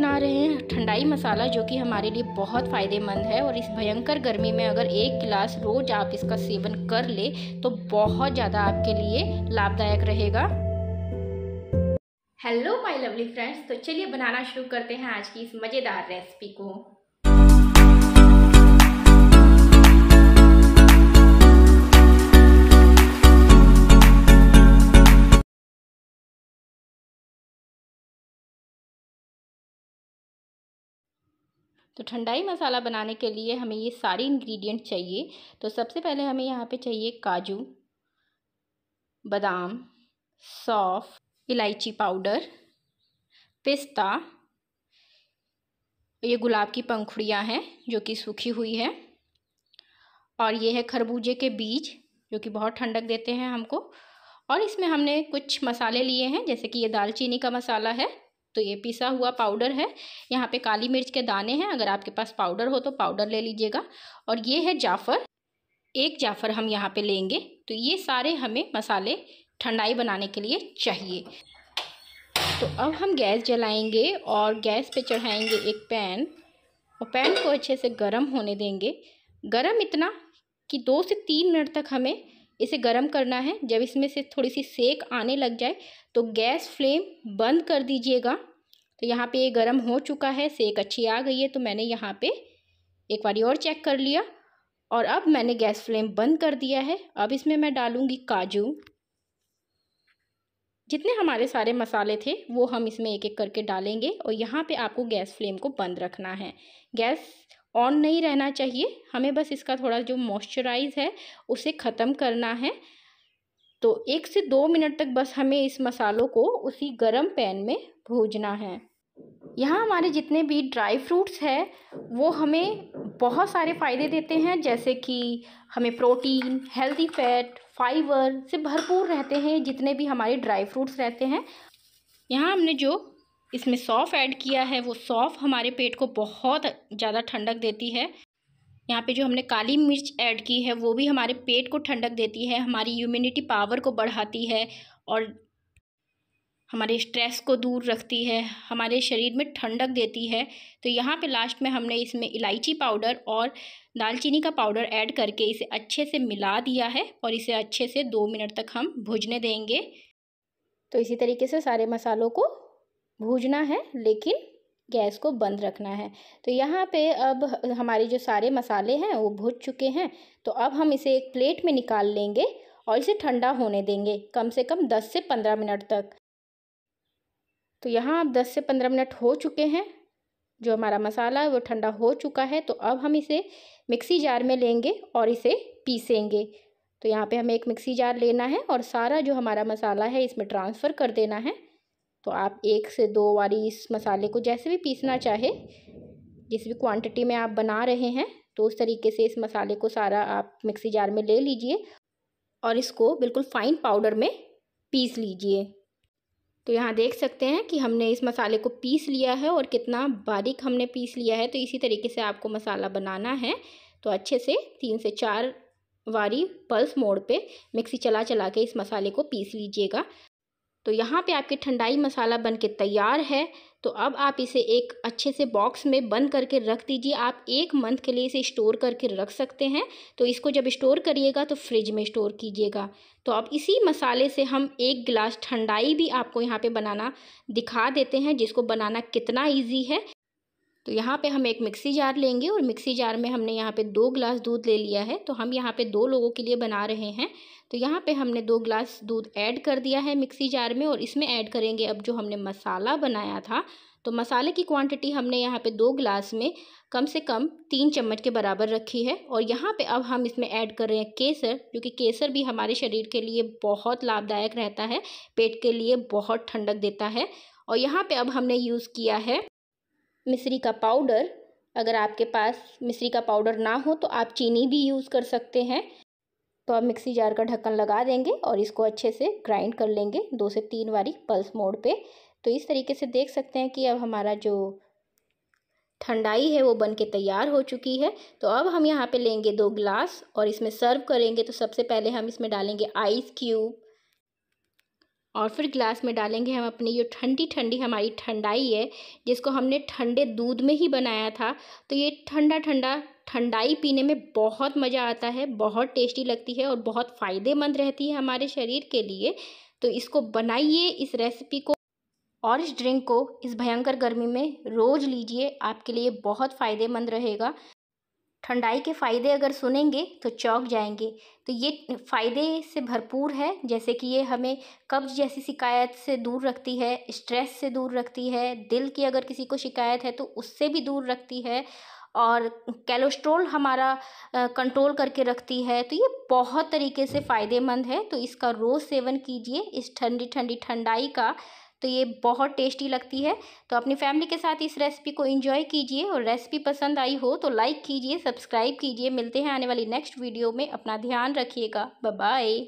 बना रहे हैं ठंडाई मसाला, जो कि हमारे लिए बहुत फ़ायदेमंद है। और इस भयंकर गर्मी में अगर 1 गिलास रोज़ आप इसका सेवन कर ले तो बहुत ज़्यादा आपके लिए लाभदायक रहेगा। हेलो माय लवली फ्रेंड्स, तो चलिए बनाना शुरू करते हैं आज की इस मज़ेदार रेसिपी को। तो ठंडाई मसाला बनाने के लिए हमें ये सारे इंग्रेडिएंट चाहिए। तो सबसे पहले हमें यहाँ पे चाहिए काजू, बादाम, सौंफ, इलायची पाउडर, पिस्ता, ये गुलाब की पंखुड़ियाँ हैं जो कि सूखी हुई है, और ये है खरबूजे के बीज जो कि बहुत ठंडक देते हैं हमको। और इसमें हमने कुछ मसाले लिए हैं, जैसे कि ये दालचीनी का मसाला है, तो ये पिसा हुआ पाउडर है। यहाँ पे काली मिर्च के दाने हैं, अगर आपके पास पाउडर हो तो पाउडर ले लीजिएगा। और ये है जाफ़र, 1 जाफ़र हम यहाँ पे लेंगे। तो ये सारे हमें मसाले ठंडाई बनाने के लिए चाहिए। तो अब हम गैस जलाएंगे और गैस पे चढ़ाएंगे एक पैन, और पैन को अच्छे से गर्म होने देंगे। गर्म इतना कि 2 से 3 मिनट तक हमें इसे गर्म करना है। जब इसमें से थोड़ी सी सेक आने लग जाए तो गैस फ्लेम बंद कर दीजिएगा। तो यहाँ पे ये गर्म हो चुका है, सेक अच्छी आ गई है। तो मैंने यहाँ पे एक बारी और चेक कर लिया, और अब मैंने गैस फ्लेम बंद कर दिया है। अब इसमें मैं डालूँगी काजू। जितने हमारे सारे मसाले थे वो हम इसमें एक एक करके डालेंगे। और यहाँ पे आपको गैस फ्लेम को बंद रखना है, गैस ऑन नहीं रहना चाहिए। हमें बस इसका थोड़ा जो मॉइस्चराइज़ है उसे ख़त्म करना है। तो 1 से 2 मिनट तक बस हमें इस मसालों को उसी गरम पैन में भूनना है। यहाँ हमारे जितने भी ड्राई फ्रूट्स हैं वो हमें बहुत सारे फ़ायदे देते हैं, जैसे कि हमें प्रोटीन, हेल्दी फैट, फाइबर से भरपूर रहते हैं जितने भी हमारे ड्राई फ्रूट्स रहते हैं। यहाँ हमने जो इसमें सौंफ ऐड किया है, वो सौंफ हमारे पेट को बहुत ज़्यादा ठंडक देती है। यहाँ पे जो हमने काली मिर्च ऐड की है वो भी हमारे पेट को ठंडक देती है, हमारी इम्यूनिटी पावर को बढ़ाती है, और हमारे स्ट्रेस को दूर रखती है, हमारे शरीर में ठंडक देती है। तो यहाँ पे लास्ट में हमने इसमें इलायची पाउडर और दालचीनी का पाउडर ऐड करके इसे अच्छे से मिला दिया है, और इसे अच्छे से 2 मिनट तक हम भूनने देंगे। तो इसी तरीके से सारे मसालों को भूनना है, लेकिन गैस को बंद रखना है। तो यहाँ पे अब हमारे जो सारे मसाले हैं वो भून चुके हैं। तो अब हम इसे एक प्लेट में निकाल लेंगे और इसे ठंडा होने देंगे कम से कम 10 से 15 मिनट तक। तो यहाँ अब 10 से 15 मिनट हो चुके हैं, जो हमारा मसाला है वो ठंडा हो चुका है। तो अब हम इसे मिक्सी जार में लेंगे और इसे पीसेंगे। तो यहाँ पे हमें एक मिक्सी जार लेना है और सारा जो हमारा मसाला है इसमें ट्रांसफ़र कर देना है। तो आप 1 से 2 बारी इस मसाले को जैसे भी पीसना चाहे, जिस भी क्वांटिटी में आप बना रहे हैं, तो उस तरीके से इस मसाले को सारा आप मिक्सी जार में ले लीजिए और इसको बिल्कुल फ़ाइन पाउडर में पीस लीजिए। तो यहाँ देख सकते हैं कि हमने इस मसाले को पीस लिया है और कितना बारीक हमने पीस लिया है। तो इसी तरीके से आपको मसाला बनाना है। तो अच्छे से 3 से 4 बारी पल्स मोड पे मिक्सी चला चला के इस मसाले को पीस लीजिएगा। तो यहाँ पे आपकी ठंडाई मसाला बन के तैयार है। तो अब आप इसे एक अच्छे से बॉक्स में बंद करके रख दीजिए। आप 1 मंथ के लिए इसे स्टोर करके रख सकते हैं। तो इसको जब स्टोर करिएगा तो फ्रिज में स्टोर कीजिएगा। तो अब इसी मसाले से हम 1 गिलास ठंडाई भी आपको यहाँ पे बनाना दिखा देते हैं, जिसको बनाना कितना ईजी है। तो यहाँ पे हम एक मिक्सी जार लेंगे और मिक्सी जार में हमने यहाँ पे 2 गिलास दूध ले लिया है। तो हम यहाँ पे 2 लोगों के लिए बना रहे हैं। तो यहाँ पे हमने 2 गिलास दूध ऐड कर दिया है मिक्सी जार में, और इसमें ऐड करेंगे अब जो हमने मसाला बनाया था। तो मसाले की क्वांटिटी हमने यहाँ पे 2 गिलास में कम से कम 3 चम्मच के बराबर रखी है। और यहाँ पे अब हम इसमें ऐड कर रहे हैं केसर, क्योंकि केसर भी हमारे शरीर के लिए बहुत लाभदायक रहता है, पेट के लिए बहुत ठंडक देता है। और यहाँ पे अब हमने यूज़ किया है मिश्री का पाउडर। अगर आपके पास मिश्री का पाउडर ना हो तो आप चीनी भी यूज़ कर सकते हैं। तो अब मिक्सी जार का ढक्कन लगा देंगे और इसको अच्छे से ग्राइंड कर लेंगे 2 से 3 बारी पल्स मोड पे। तो इस तरीके से देख सकते हैं कि अब हमारा जो ठंडाई है वो बन के तैयार हो चुकी है। तो अब हम यहाँ पे लेंगे 2 गिलास और इसमें सर्व करेंगे। तो सबसे पहले हम इसमें डालेंगे आइस क्यूब, और फिर ग्लास में डालेंगे हम अपनी जो ठंडी ठंडी हमारी ठंडाई है, जिसको हमने ठंडे दूध में ही बनाया था। तो ये ठंडा ठंडा ठंडाई पीने में बहुत मज़ा आता है, बहुत टेस्टी लगती है और बहुत फ़ायदेमंद रहती है हमारे शरीर के लिए। तो इसको बनाइए, इस रेसिपी को और इस ड्रिंक को इस भयंकर गर्मी में रोज़ लीजिए, आपके लिए बहुत फ़ायदेमंद रहेगा। ठंडाई के फ़ायदे अगर सुनेंगे तो चौंक जाएंगे। तो ये फ़ायदे से भरपूर है, जैसे कि ये हमें कब्ज़ जैसी शिकायत से दूर रखती है, स्ट्रेस से दूर रखती है, दिल की अगर किसी को शिकायत है तो उससे भी दूर रखती है, और कोलेस्ट्रॉल हमारा कंट्रोल करके रखती है। तो ये बहुत तरीके से फ़ायदेमंद है। तो इसका रोज़ सेवन कीजिए इस ठंडी ठंडी ठंडाई का। तो ये बहुत टेस्टी लगती है। तो अपनी फैमिली के साथ इस रेसिपी को एंजॉय कीजिए, और रेसिपी पसंद आई हो तो लाइक कीजिए, सब्सक्राइब कीजिए। मिलते हैं आने वाली नेक्स्ट वीडियो में। अपना ध्यान रखिएगा। Bye bye.